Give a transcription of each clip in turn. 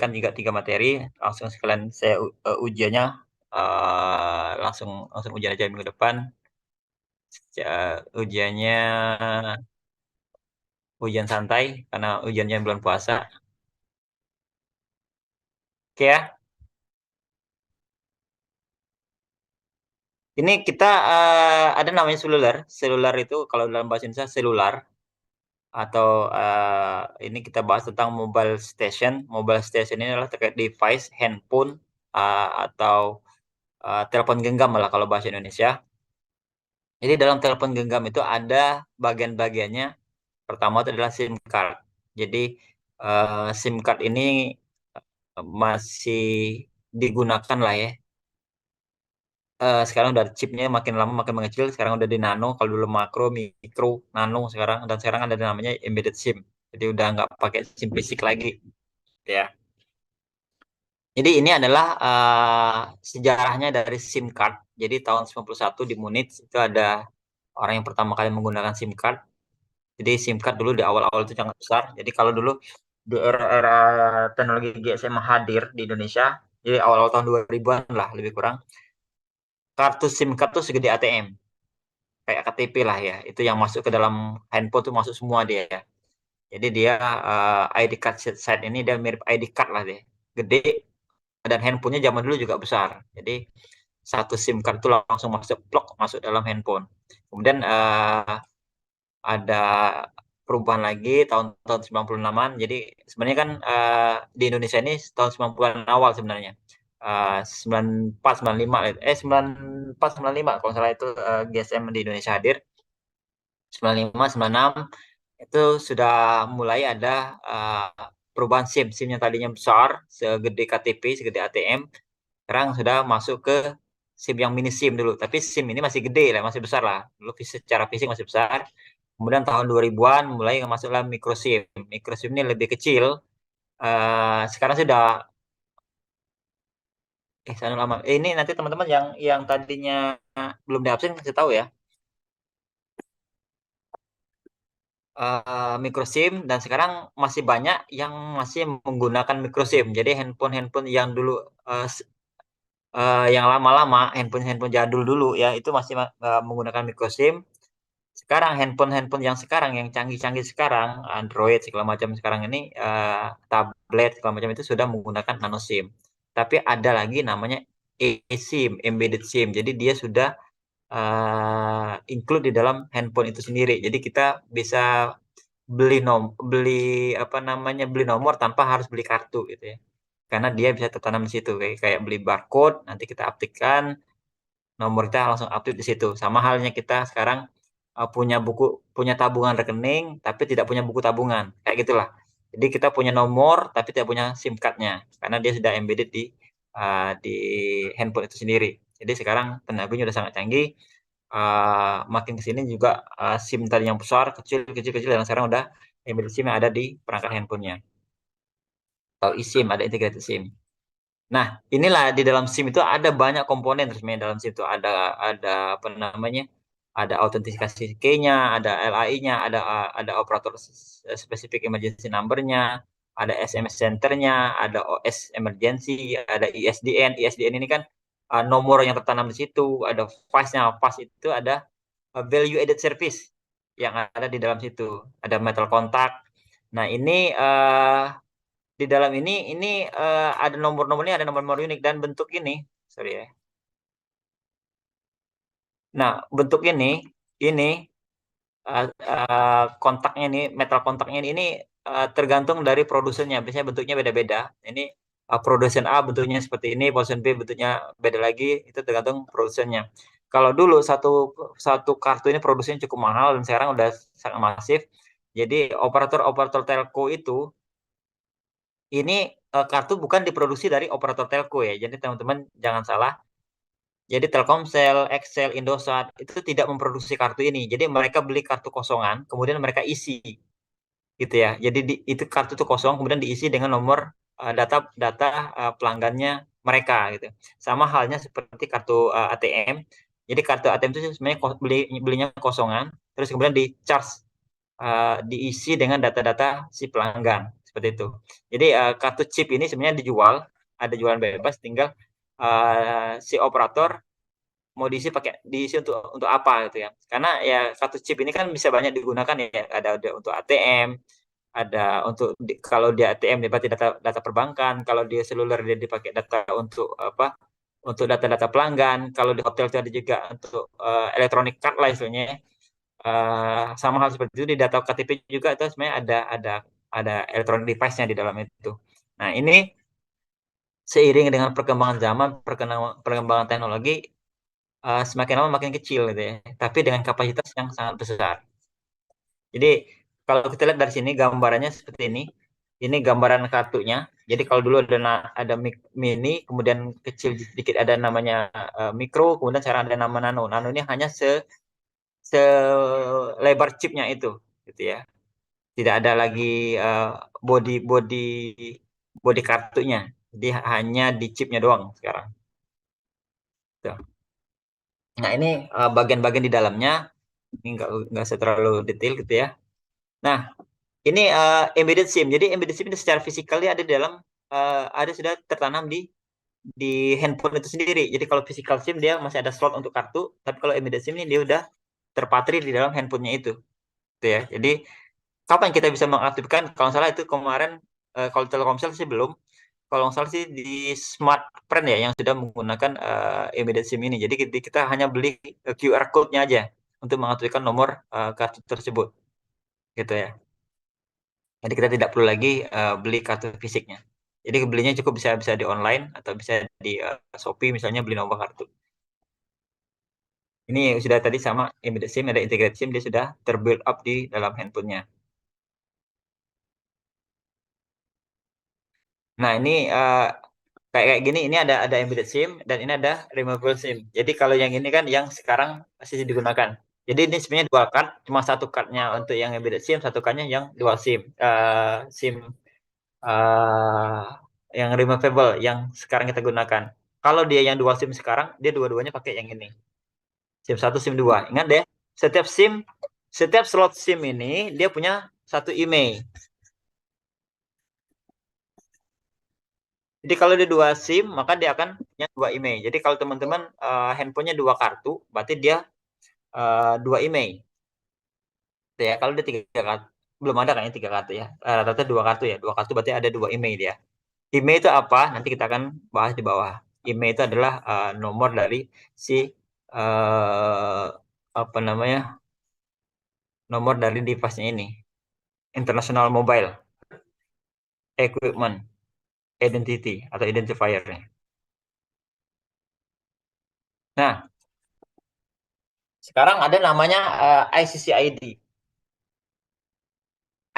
kan juga 3 materi, langsung sekalian saya ujiannya langsung ujian aja minggu depan. Ujiannya ujian santai karena ujiannya bulan puasa. Oke ya. Ini kita ada namanya seluler. Seluler itu kalau dalam bahasa Indonesia selular atau ini kita bahas tentang mobile station. Mobile station ini adalah terkait device, handphone atau telepon genggam malah kalau bahasa Indonesia. Jadi dalam telepon genggam itu ada bagian-bagiannya. Pertama itu adalah SIM card. Jadi SIM card ini masih digunakan lah ya. Sekarang udah chipnya makin lama makin mengecil. Sekarang udah di nano. Kalau dulu makro, mikro, nano sekarang. Dan sekarang ada namanya embedded SIM. Jadi udah nggak pakai SIM fisik lagi, ya. Jadi ini adalah sejarahnya dari SIM card. Jadi tahun 91 di Munich itu ada orang yang pertama kali menggunakan SIM card. Jadi SIM card dulu di awal-awal itu sangat besar. Jadi kalau dulu di era-era teknologi GSM hadir di Indonesia, jadi awal-awal tahun 2000-an lah lebih kurang, kartu SIM card tuh segede ATM, kayak KTP lah ya. Itu yang masuk ke dalam handphone tuh masuk semua dia. Jadi dia ID card set ini dia mirip ID card lah dia. Gede dan handphonenya zaman dulu juga besar. Jadi satu SIM card itu langsung masuk plok masuk dalam handphone. Kemudian ada perubahan lagi tahun-tahun 96-an. Jadi sebenarnya kan di Indonesia ini tahun 90-an awal sebenarnya. 94 95 94 95 kalau salah itu GSM di Indonesia hadir. 95 96 itu sudah mulai ada perubahan SIM. SIM yang tadinya besar segede KTP, segede ATM, sekarang sudah masuk ke SIM yang mini SIM dulu. Tapi SIM ini masih gede lah, masih besar lah. Dulu secara fisik masih besar. Kemudian tahun 2000-an mulai masuklah micro SIM. Micro SIM ini lebih kecil. Sekarang sudah sana lama. Ini nanti teman-teman yang tadinya belum diabsen kasih tahu ya. Micro SIM dan sekarang masih banyak yang masih menggunakan micro SIM. Jadi handphone-handphone yang dulu yang lama-lama, handphone-handphone jadul dulu ya itu masih menggunakan micro SIM. Sekarang handphone-handphone yang sekarang yang canggih-canggih sekarang Android segala macam sekarang ini tablet segala macam itu sudah menggunakan nano SIM. Tapi ada lagi namanya eSIM, embedded SIM. Jadi dia sudah include di dalam handphone itu sendiri. Jadi kita bisa beli apa namanya beli nomor tanpa harus beli kartu gitu ya. Karena dia bisa tertanam di situ kayak beli barcode nanti kita aplikkan nomor kita langsung update di situ. Sama halnya kita sekarang punya tabungan rekening tapi tidak punya buku tabungan kayak gitulah. Jadi kita punya nomor tapi tidak punya SIM cardnya karena dia sudah embedded di handphone itu sendiri. Jadi sekarang teknologinya sudah sangat canggih. Makin ke sini juga SIM tadi yang besar kecil kecil kecil dan sekarang udah embedded SIM yang ada di perangkat handphonenya. Atau eSIM ada integrated SIM. Nah, inilah di dalam SIM itu ada banyak komponen sebenarnya dalam SIM itu ada apa namanya? Ada autentikasi key-nya, ada LAI-nya, ada operator specific emergency number-nya, ada SMS center-nya, ada OS emergency, ada ISDN. ISDN ini kan nomor yang tertanam di situ, ada FAS-nya. FAS itu ada value added service yang ada di dalam situ. Ada metal contact. Nah, ini di dalam ini ada nomor-nomornya, ada nomor-nomor unik dan bentuk ini, sorry ya. Nah, bentuk ini kontaknya nih, metal kontaknya ini tergantung dari produsennya. Biasanya bentuknya beda-beda. Ini produsen A bentuknya seperti ini, produsen B bentuknya beda lagi. Itu tergantung produsennya. Kalau dulu satu satu kartu ini produksinya cukup mahal dan sekarang udah sangat masif. Jadi operator-operator telco itu ini kartu bukan diproduksi dari operator telco ya. Jadi teman-teman jangan salah. Jadi Telkomsel, Excel, Indosat itu tidak memproduksi kartu ini. Jadi mereka beli kartu kosongan, kemudian mereka isi gitu ya. Jadi itu kartu itu kosong, kemudian diisi dengan nomor data data pelanggannya mereka gitu. Sama halnya seperti kartu ATM. Jadi kartu ATM itu sebenarnya belinya kosongan, terus kemudian di charge diisi dengan data-data si pelanggan. seperti itu. Jadi kartu chip ini sebenarnya dijual, ada jualan bebas, tinggal si operator mau diisi untuk apa gitu ya. Karena ya kartu chip ini kan bisa banyak digunakan ya. Ada untuk ATM, ada untuk kalau di ATM dipakai data data perbankan, kalau di seluler dia dipakai data untuk apa? Untuk data-data pelanggan. Kalau di hotel itu ada juga untuk electronic card lah istilahnya. Sama hal seperti itu di data KTP juga itu sebenarnya ada electronic device-nya di dalam itu. Nah, ini seiring dengan perkembangan zaman, perkembangan teknologi, semakin lama makin kecil gitu ya, tapi dengan kapasitas yang sangat besar. Jadi kalau kita lihat dari sini gambarannya seperti ini. Ini gambaran kartunya. Jadi kalau dulu ada mini, kemudian kecil sedikit ada namanya mikro, kemudian sekarang ada nama nano. Nano ini hanya selebar chipnya itu, gitu ya. Tidak ada lagi body body body kartunya. Jadi hanya di chipnya doang sekarang. Tuh. Nah ini bagian-bagian di dalamnya. Ini nggak terlalu detail gitu ya. Nah ini embedded SIM. Jadi embedded SIM ini secara fisikal dia ada di dalam ada sudah tertanam di handphone itu sendiri. Jadi kalau physical SIM dia masih ada slot untuk kartu, tapi kalau embedded SIM ini dia udah terpatri di dalam handphonenya itu. Gitu ya. Jadi kapan kita bisa mengaktifkan? Kalau salah itu kemarin kalau Telkomsel sih belum. Kalau nggak salah sih di Smartfren ya yang sudah menggunakan embedded SIM ini. Jadi kita hanya beli QR code-nya aja untuk mengaktifkan nomor kartu tersebut, gitu ya. Jadi kita tidak perlu lagi beli kartu fisiknya. Jadi belinya cukup bisa bisa di online atau bisa di Shopee misalnya beli nomor kartu. Ini sudah tadi sama embedded SIM, ada integrated SIM, dia sudah terbuild up di dalam handphonenya. Nah, ini kayak gini, ini ada embedded SIM dan ini ada removable SIM. Jadi kalau yang ini kan yang sekarang masih digunakan. Jadi ini sebenarnya dual card, cuma satu cardnya untuk yang embedded SIM, satu cardnya yang dual SIM. SIM eh, yang removable yang sekarang kita gunakan. Kalau dia yang dual SIM sekarang, dia dua-duanya pakai yang ini. SIM satu, SIM 2. Ingat deh, setiap slot SIM ini dia punya satu IMEI. Jadi kalau dia dua SIM, maka dia akan punya dua IMEI. Jadi kalau teman-teman handphonenya dua kartu, berarti dia dua IMEI. Ya, kalau dia tiga kartu, belum ada kayaknya tiga kartu ya. Rata-rata dua kartu ya. Dua kartu berarti ada dua IMEI dia. IMEI itu apa? Nanti kita akan bahas di bawah. IMEI itu adalah nomor dari si uh, apa namanya? Nomor dari device-nya ini. International Mobile Equipment Identity atau identifier-nya. Nah, sekarang ada namanya ICCID.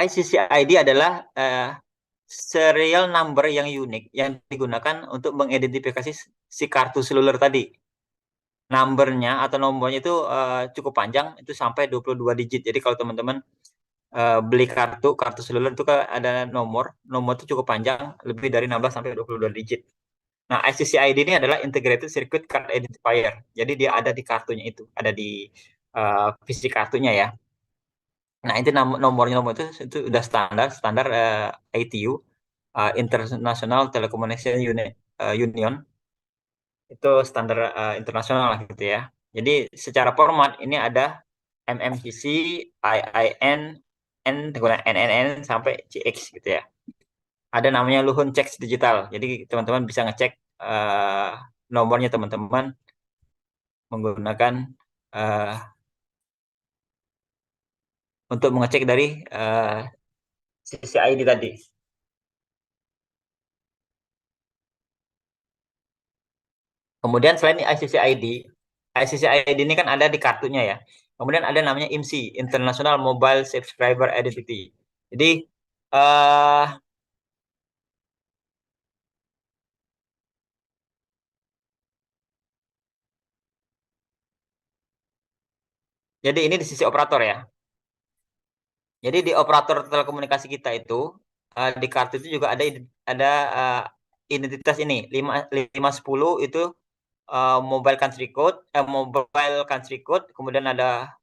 ICCID adalah serial number yang unik yang digunakan untuk mengidentifikasi si kartu seluler tadi. Numbernya atau nomornya itu cukup panjang, itu sampai 22 digit. Jadi kalau teman-teman beli kartu seluler itu kan ada nomor itu cukup panjang, lebih dari 16 sampai 22 digit. Nah, ICCID ini adalah Integrated Circuit Card Identifier. Jadi dia ada di kartunya itu, ada di fisik kartunya ya. Nah, itu nomor itu udah standar ITU, International Telecommunication Union, itu standar internasional lah gitu ya. Jadi secara format ini ada MMCC, IIN, NNN sampai CX gitu ya. Ada namanya Luhun Checks Digital. Jadi teman-teman bisa ngecek nomornya teman-teman menggunakan uh, untuk mengecek dari sisi ID tadi. Kemudian selain ICC ID ini kan ada di kartunya ya. Kemudian ada namanya IMSI, International Mobile Subscriber Identity. Jadi uh, jadi ini di sisi operator ya. Jadi di operator telekomunikasi kita itu di kartu itu juga ada identitas ini 510 itu mobile country code, kemudian ada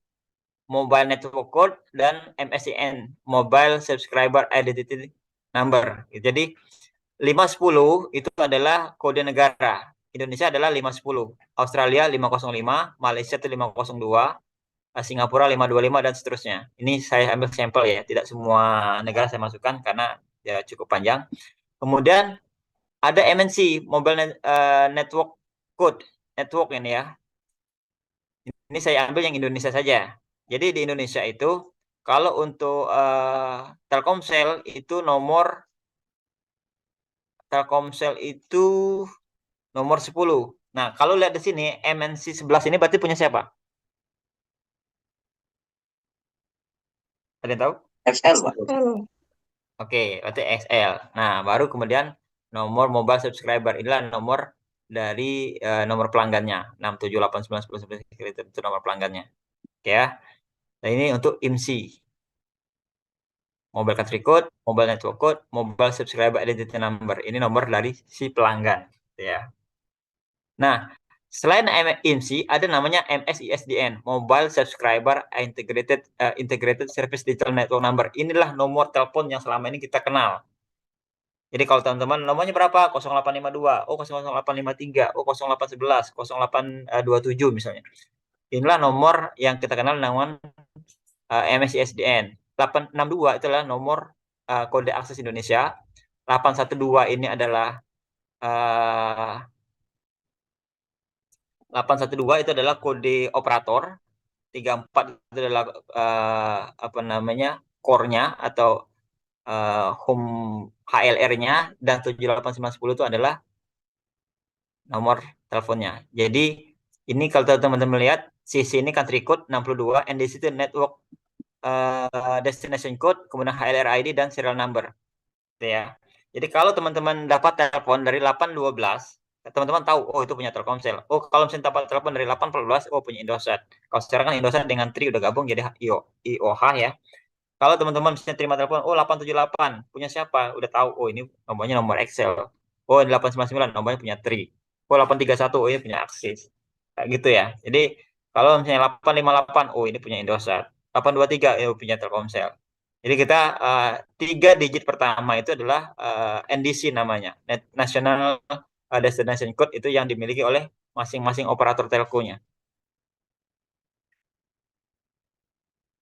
mobile network code dan MSIN, mobile subscriber identity number. Jadi 510 itu adalah kode negara. Indonesia adalah 510, Australia 505, Malaysia itu 502, Singapura 525 dan seterusnya. Ini saya ambil sampel ya, tidak semua negara saya masukkan karena ya cukup panjang. Kemudian ada MNC, Mobile Network Code, network ini ya. Ini saya ambil yang Indonesia saja. Jadi di Indonesia itu kalau untuk Telkomsel itu Telkomsel itu nomor 10. Nah, kalau lihat di sini MNC 11 ini berarti punya siapa? Ada yang tahu? XL, Pak. Oke, berarti XL. Nah, baru kemudian nomor mobile subscriber. Inilah nomor dari nomor pelanggannya. 6789111 itu nomor pelanggannya. Oke ya. Nah, ini untuk IMSI. Mobile Country Code, Mobile Network Code, Mobile Subscriber Identity Number. Ini nomor dari si pelanggan. Ya. Nah, selain IMSI, ada namanya MSISDN, Mobile Subscriber Integrated Service Digital Network Number. Inilah nomor telepon yang selama ini kita kenal. Jadi kalau teman-teman nomornya berapa? 0852, oh 00853, oh 0811, 0827 misalnya. Inilah nomor yang kita kenal dengan MSISDN. 862 itulah nomor kode akses Indonesia. 812 ini adalah 812 itu adalah kode operator. 34 itu adalah apa namanya? Core-nya atau home HLR-nya dan 78910 itu adalah nomor teleponnya. Jadi ini kalau teman-teman lihat CC ini country code 62, NDC itu network destination code, kemudian HLR ID dan serial number. Gitu ya. Jadi kalau teman-teman dapat telepon dari 812, teman-teman tahu, oh itu punya Telkomsel. Oh kalau misalnya dapat telepon dari 814, oh punya Indosat. Kalau sekarang kan Indosat dengan Tri udah gabung jadi IOH ya. Kalau teman-teman misalnya terima telepon, oh 878, punya siapa? Udah tahu, oh ini nomornya nomor Excel. Oh 899, nomornya punya Tri. Oh 831, oh ini punya Axis. Kayak gitu ya. Jadi kalau misalnya 858, oh ini punya Indosat. 823, oh punya Telkomsel. Jadi kita tiga digit pertama itu adalah NDC namanya, National Destination Code itu yang dimiliki oleh masing-masing operator telkonya.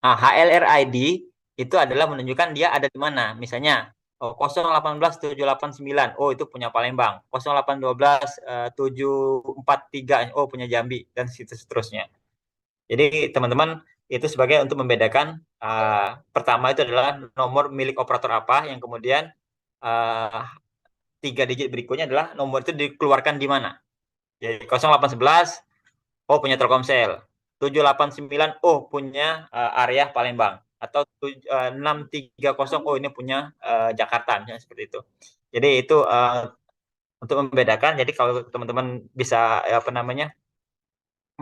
Nah, HLR ID itu adalah menunjukkan dia ada di mana. Misalnya, oh, 081789, oh itu punya Palembang. 0812 743, oh punya Jambi dan seterusnya. Jadi teman-teman itu sebagai untuk membedakan pertama itu adalah nomor milik operator apa yang kemudian uh, tiga digit berikutnya adalah nomor itu dikeluarkan di mana. Jadi 0811 oh punya Telkomsel. 789 oh punya area Palembang atau 630 oh ini punya Jakarta misalnya seperti itu. Jadi itu untuk membedakan. Jadi kalau teman-teman bisa apa namanya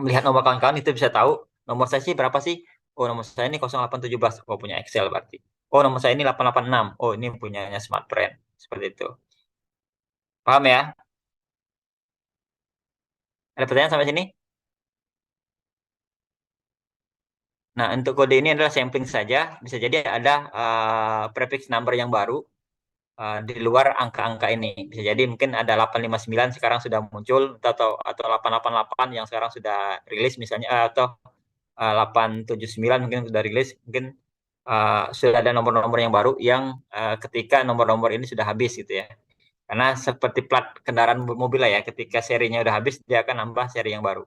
melihat nomor kawan-kawan itu bisa tahu nomor saya sih berapa sih? Oh nomor saya ini 0817 oh punya Excel berarti. Oh nomor saya ini 886 oh ini punyanya Smartfren seperti itu. Paham ya? Ada pertanyaan sampai sini? Nah, untuk kode ini adalah sampling saja. Bisa jadi ada prefix number yang baru di luar angka-angka ini. Bisa jadi mungkin ada 859 sekarang sudah muncul atau 888 yang sekarang sudah rilis misalnya atau 879 mungkin sudah rilis. Mungkin sudah ada nomor-nomor yang baru yang ketika nomor-nomor ini sudah habis gitu ya. Karena seperti plat kendaraan mobil lah ya, ketika serinya udah habis dia akan nambah seri yang baru.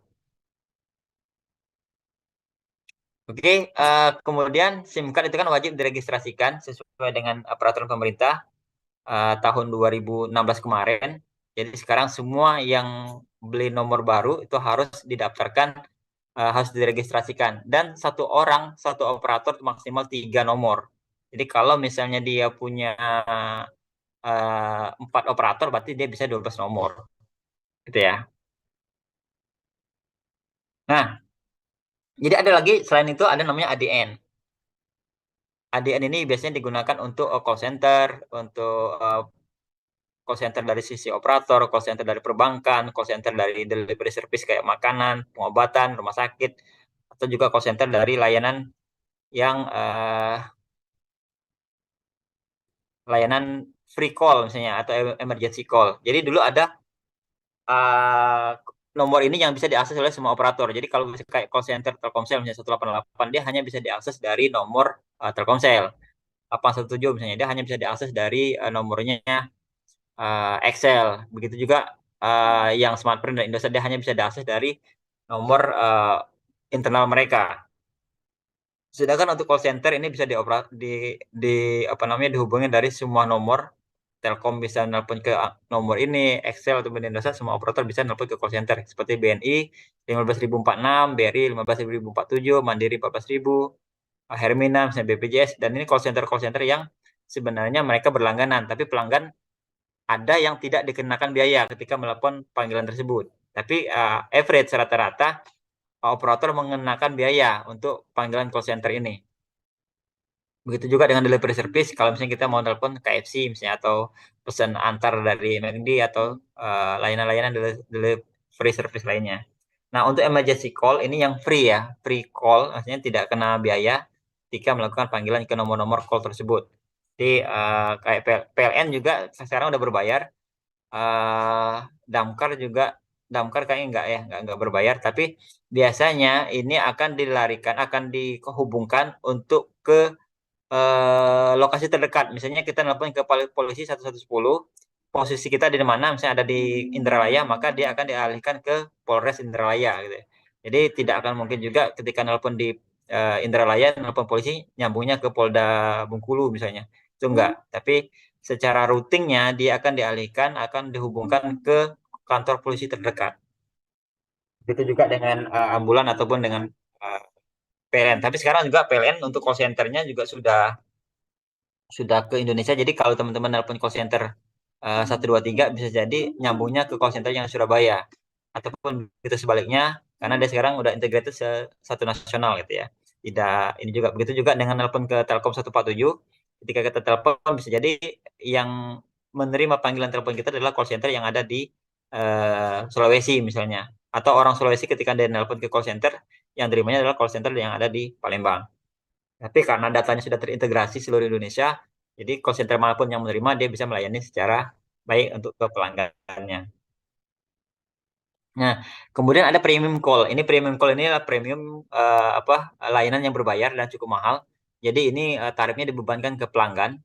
Oke, kemudian SIM card itu kan wajib diregistrasikan sesuai dengan peraturan pemerintah tahun 2016 kemarin. Jadi sekarang semua yang beli nomor baru itu harus didaftarkan, harus diregistrasikan. Dan satu orang, satu operator maksimal 3 nomor. Jadi kalau misalnya dia punya 4 operator, berarti dia bisa 12 nomor. Gitu ya. Nah, jadi ada lagi, selain itu ada namanya ADN. ADN ini biasanya digunakan untuk call center, untuk call center dari sisi operator, call center dari perbankan, call center dari delivery service kayak makanan, pengobatan, rumah sakit, atau juga call center dari layanan yang layanan free call misalnya atau emergency call. Jadi dulu ada uh, nomor ini yang bisa diakses oleh semua operator. Jadi kalau misalnya kayak call center Telkomsel misalnya 188, dia hanya bisa diakses dari nomor Telkomsel. 817 misalnya, dia hanya bisa diakses dari nomornya Excel. Begitu juga yang Smartfren dan Indosat, dia hanya bisa diakses dari nomor internal mereka. Sedangkan untuk call center ini bisa di apa namanya dihubungi dari semua nomor. Telkom bisa nelpon ke nomor ini, Excel atau Indosat, semua operator bisa nelpon ke call center seperti BNI 15.046, BRI 15.047, Mandiri 14.000, Hermina misalnya BPJS, dan ini call center yang sebenarnya mereka berlangganan, tapi pelanggan ada yang tidak dikenakan biaya ketika melakukan panggilan tersebut. Tapi average rata-rata operator mengenakan biaya untuk panggilan call center ini. Begitu juga dengan delivery service, kalau misalnya kita mau telepon KFC misalnya atau pesan antar dari McD atau layanan-layanan delivery service lainnya. Nah, untuk emergency call ini yang free ya, free call, maksudnya tidak kena biaya ketika melakukan panggilan ke nomor-nomor call tersebut. Jadi kayak PLN juga sekarang udah berbayar, Damkar juga, Damkar kayaknya enggak ya, enggak berbayar, tapi biasanya ini akan dilarikan, akan dihubungkan untuk ke lokasi terdekat. Misalnya kita nelpon ke polisi 1110, posisi kita di mana, misalnya ada di Indralaya, maka dia akan dialihkan ke Polres Indralaya gitu. Jadi tidak akan mungkin juga ketika nelpon di Indralaya, nelpon polisi nyambungnya ke Polda Bengkulu misalnya. Itu enggak. Tapi secara routingnya dia akan dialihkan, akan dihubungkan ke kantor polisi terdekat. Begitu juga dengan ambulan ataupun dengan PLN. Tapi sekarang juga PLN untuk call center-nya juga sudah ke Indonesia. Jadi kalau teman-teman nelpon call center 123 bisa jadi nyambungnya ke call center yang Surabaya. Ataupun itu sebaliknya, karena dia sekarang udah integrated satu nasional gitu ya. Tidak, ini juga begitu juga dengan nelpon ke Telkom 147. Ketika kita telepon bisa jadi yang menerima panggilan telepon kita adalah call center yang ada di Sulawesi misalnya. Atau orang Sulawesi ketika dia nelpon ke call center, yang terimanya adalah call center yang ada di Palembang. Tapi karena datanya sudah terintegrasi seluruh Indonesia, jadi call center manapun yang menerima, dia bisa melayani secara baik untuk ke pelanggannya. Nah, kemudian ada premium call. Ini premium call ini adalah premium apa layanan yang berbayar dan cukup mahal. Jadi ini tarifnya dibebankan ke pelanggan.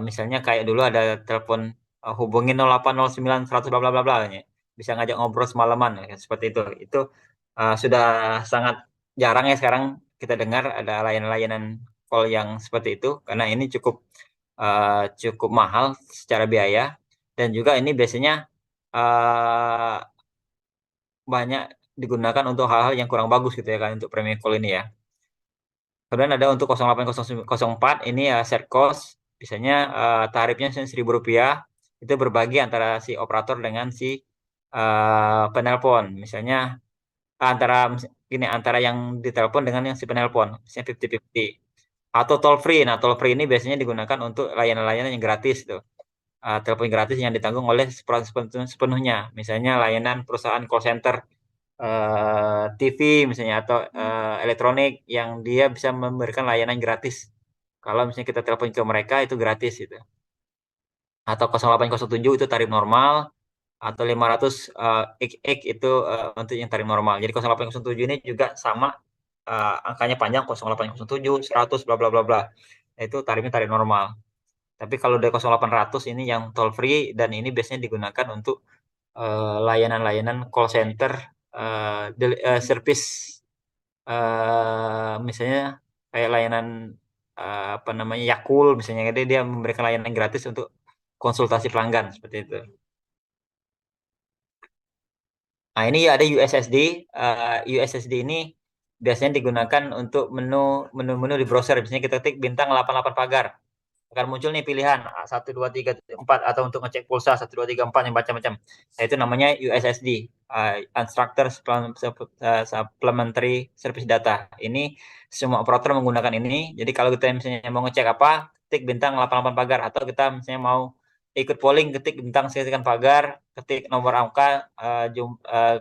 Misalnya kayak dulu ada telepon hubungi 0809 100 bla bla bla bla, ya. Bisa ngajak ngobrol semalaman ya, seperti itu. Itu sudah sangat jarang ya sekarang kita dengar ada layanan-layanan call yang seperti itu, karena ini cukup mahal secara biaya, dan juga ini biasanya uh, banyak digunakan untuk hal-hal yang kurang bagus gitu ya kan, untuk premium call ini ya. Kemudian ada untuk 0804 ini ya set cost, biasanya tarifnya Rp1.000, itu berbagi antara si operator dengan si penelpon. Misalnya antara antara yang ditelepon dengan yang si penelpon, misalnya 50-50. Atau toll free. Nah, toll free ini biasanya digunakan untuk layanan-layanan yang gratis tuh. Telepon gratis yang ditanggung oleh sepenuhnya. Misalnya layanan perusahaan call center TV misalnya atau elektronik yang dia bisa memberikan layanan gratis. Kalau misalnya kita telepon ke mereka itu gratis gitu. Atau 0807 itu tarif normal, atau 500 XX itu untuk yang tarif normal. Jadi 0807 ini juga sama, angkanya panjang 0807 100 bla bla bla bla. Itu tarifnya tarif normal. Tapi kalau dari 0800 ini yang toll free, dan ini biasanya digunakan untuk layanan-layanan call center, service, misalnya kayak layanan apa namanya Yakul misalnya, jadi dia memberikan layanan gratis untuk konsultasi pelanggan seperti itu. Nah, ini ada USSD. USSD ini biasanya digunakan untuk menu-menu di browser. Misalnya kita ketik bintang 88 pagar, akan muncul nih pilihan 1 2 3 4, atau untuk ngecek pulsa 1 2 3 4 yang macam-macam. Nah, itu namanya USSD, Unstructured Supplementary Service Data. Ini semua operator menggunakan ini. Jadi kalau kita misalnya mau ngecek apa, ketik bintang 88 pagar, atau kita misalnya mau ikut polling, ketik bintang sekian pagar, ketik nomor angka,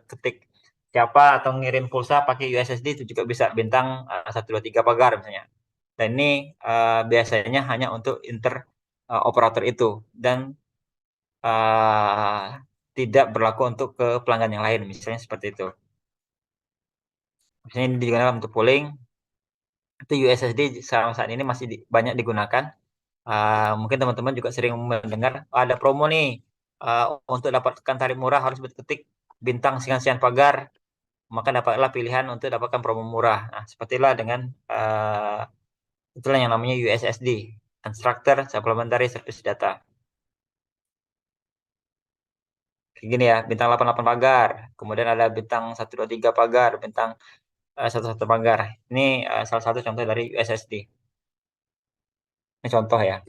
ketik siapa, atau ngirim pulsa pakai USSD, itu juga bisa bintang 1 2 3 pagar misalnya. Dan ini biasanya hanya untuk operator itu, dan tidak berlaku untuk ke pelanggan yang lain, misalnya seperti itu. Misalnya ini digunakan untuk polling, itu USSD saat ini masih banyak digunakan. Mungkin teman-teman juga sering mendengar ada promo nih, untuk dapatkan tarif murah harus berketik bintang sekian-sekian pagar, maka dapatlah pilihan untuk dapatkan promo murah. Nah, sepertilah dengan itulah yang namanya USSD, Instructor Supplementary Service Data. Kayak gini ya, bintang 88 pagar, kemudian ada bintang 123 pagar, bintang 11 pagar. Ini salah satu contoh dari USSD. Ini contoh ya.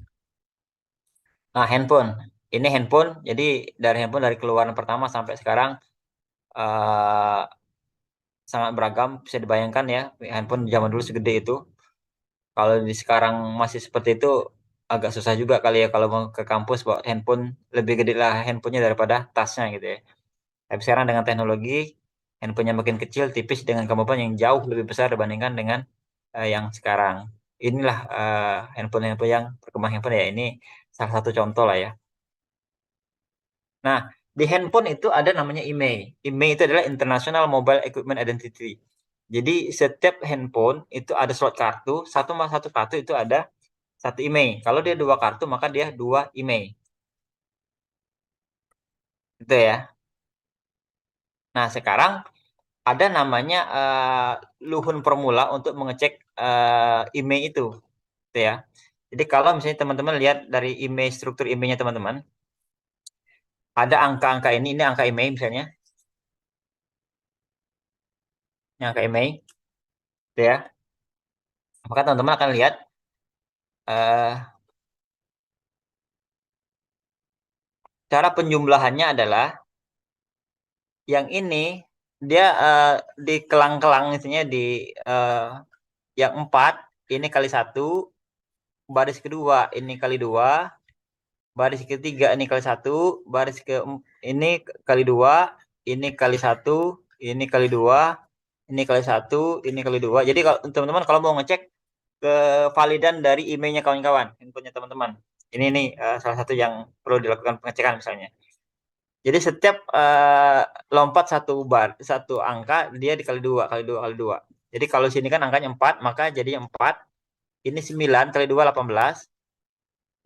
Nah, handphone. Ini handphone, jadi dari handphone dari keluaran pertama sampai sekarang uh, sangat beragam. Bisa dibayangkan ya, handphone zaman dulu segede itu. Kalau di sekarang masih seperti itu, agak susah juga kali ya kalau mau ke kampus bawa handphone, lebih gede lah handphonenya daripada tasnya gitu ya. Tapi sekarang dengan teknologi, handphonenya makin kecil, tipis dengan kemampuan yang jauh lebih besar dibandingkan dengan yang sekarang. Inilah handphone-handphone yang perkembangan handphone ya. Ini salah satu contoh lah ya. Nah, di handphone itu ada namanya IMEI. IMEI itu adalah International Mobile Equipment Identity. Jadi setiap handphone itu ada slot kartu, satu kartu itu ada satu IMEI. Kalau dia dua kartu, maka dia dua IMEI. Itu ya. Nah, sekarang ada namanya luhun formula untuk mengecek IMEI itu. Gitu ya. Jadi kalau misalnya teman-teman lihat dari IMEI, struktur IMEI-nya teman-teman, ada angka-angka ini angka IMEI misalnya, ini angka IMEI, gitu ya. Maka teman-teman akan lihat cara penjumlahannya adalah yang ini dia di kelang-kelang misalnya di yang 4 ini kali 1, baris kedua ini kali 2, baris ketiga ini kali 1, baris ke ini kali 2, ini kali 1, ini kali 2, ini kali 1, ini kali 2. Jadi kalau teman-teman kalau mau ngecek kevalidan dari emailnya kawan-kawan, infonya teman-teman. Ini nih salah satu yang perlu dilakukan pengecekan misalnya. Jadi setiap lompat satu angka dia dikali 2 kali 2 kali 2. Jadi kalau sini kan angkanya 4, maka jadi 4. Ini 9 kali 2 18.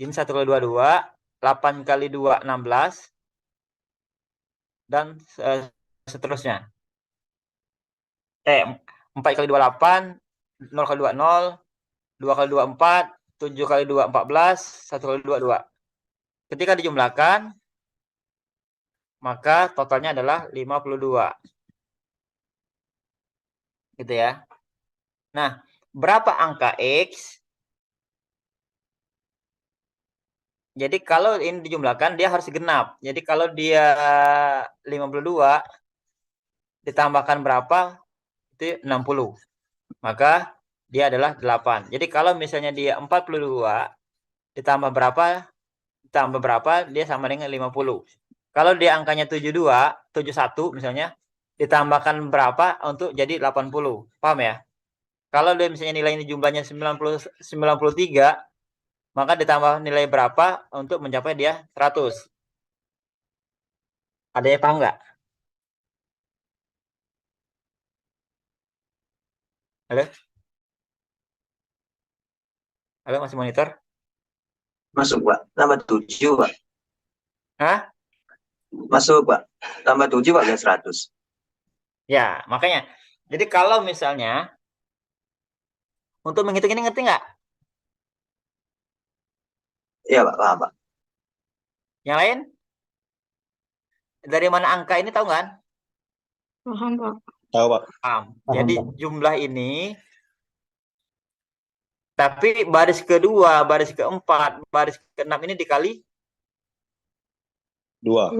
Ini 1 kali 2 2, 8 kali 2 16 dan seterusnya. 4 kali 2 8, 0 kali 2 0, 2 kali 2 4, 7 kali 2 14, 1 kali 2 2. Ketika dijumlahkan, maka totalnya adalah 52. Gitu ya. Nah, berapa angka X? Jadi kalau ini dijumlahkan dia harus genap. Jadi kalau dia 52 ditambahkan berapa? Itu 60. Maka dia adalah 8. Jadi kalau misalnya dia 42 ditambah berapa? Ditambah berapa? Dia sama dengan 50. Kalau dia angkanya 72, 71 misalnya, ditambahkan berapa untuk jadi 80. Paham ya? Kalau dia misalnya nilai ini jumlahnya 93, maka ditambah nilai berapa untuk mencapai dia 100. Ada yang paham nggak? Halo? Halo, masih monitor? Masuk, Pak. Tambah 7, Pak. Hah? Masuk, Pak. Tambah 7, Pak, 100. Ya, makanya. Jadi kalau misalnya untuk menghitung ini ngerti nggak? Iya, Pak. Paham, Pak. Yang lain? Dari mana angka ini tahu nggak? Paham, Pak. Tahu, Pak. Paham. Paham, Jadi Pak. jumlah ini, tapi baris kedua, baris keempat, baris keenam ini dikali 2.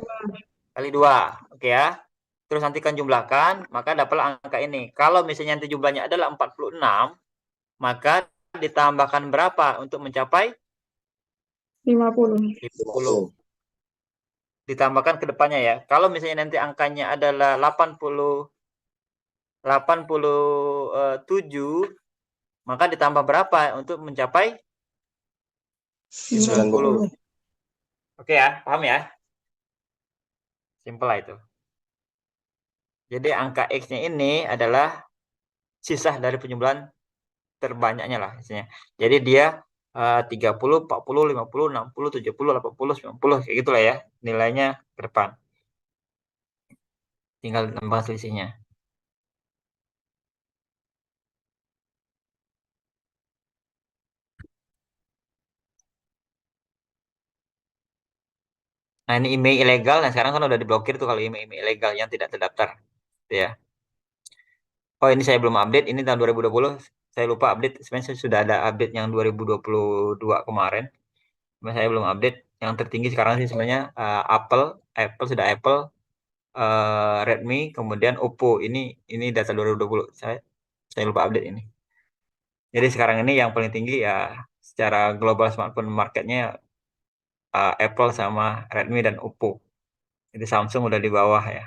kali 2. Oke ya. Terus nanti kan jumlahkan, maka dapatlah angka ini. Kalau misalnya nanti jumlahnya adalah 46, maka ditambahkan berapa untuk mencapai 50. 50. Ditambahkan ke depannya ya. Kalau misalnya nanti angkanya adalah 87, maka ditambah berapa untuk mencapai 90. 90. Oke ya, paham ya? Simpel lah itu. Jadi angka X-nya ini adalah sisa dari penjumlahan terbanyaknya lah isinya. Jadi dia 30, 40, 50, 60, 70, 80, 90 kayak gitulah ya nilainya ke depan. Tinggal nambah selisihnya. Nah, ini email ilegal. Nah, sekarang kan udah diblokir tuh kalau email ilegal yang tidak terdaftar. Gitu ya. Oh, ini saya belum update. Ini tahun 2020. Saya lupa update. Sebenarnya saya sudah ada update yang 2022 kemarin. Cuma saya belum update. Yang tertinggi sekarang sih sebenarnya Apple. Apple sudah Apple. Redmi. Kemudian Oppo. Ini data 2020. Saya lupa update ini. Jadi sekarang ini yang paling tinggi ya secara global smartphone marketnya Apple sama Redmi dan Oppo. Jadi Samsung udah di bawah ya.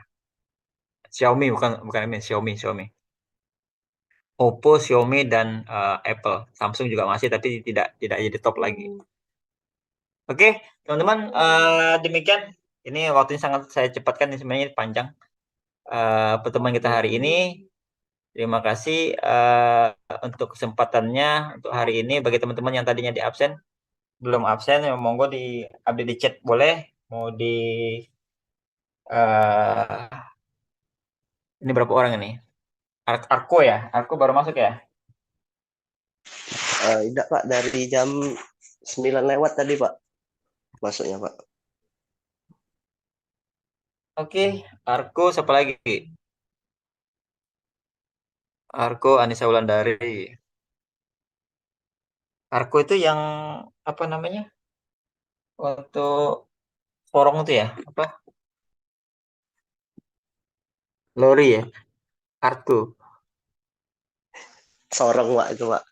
Xiaomi bukan bukan ini Xiaomi. Oppo, Xiaomi dan Apple. Samsung juga masih tapi tidak jadi top lagi. Oke, teman-teman demikian. Ini waktunya sangat saya cepatkan ini sebenarnya panjang pertemuan kita hari ini. Terima kasih untuk kesempatannya untuk hari ini bagi teman-teman yang tadinya di absen belum absen ya monggo di update di chat boleh mau di eh ini berapa orang ini Arko ya Arko baru masuk ya. Tidak Pak, dari jam 9 lewat tadi Pak, masuknya Pak. Oke, Arko siapa lagi? Arko Anissa Wulandari. Arko itu yang apa namanya waktu Sorong itu ya apa Lori ya Arko. Sorong Pak itu Pak.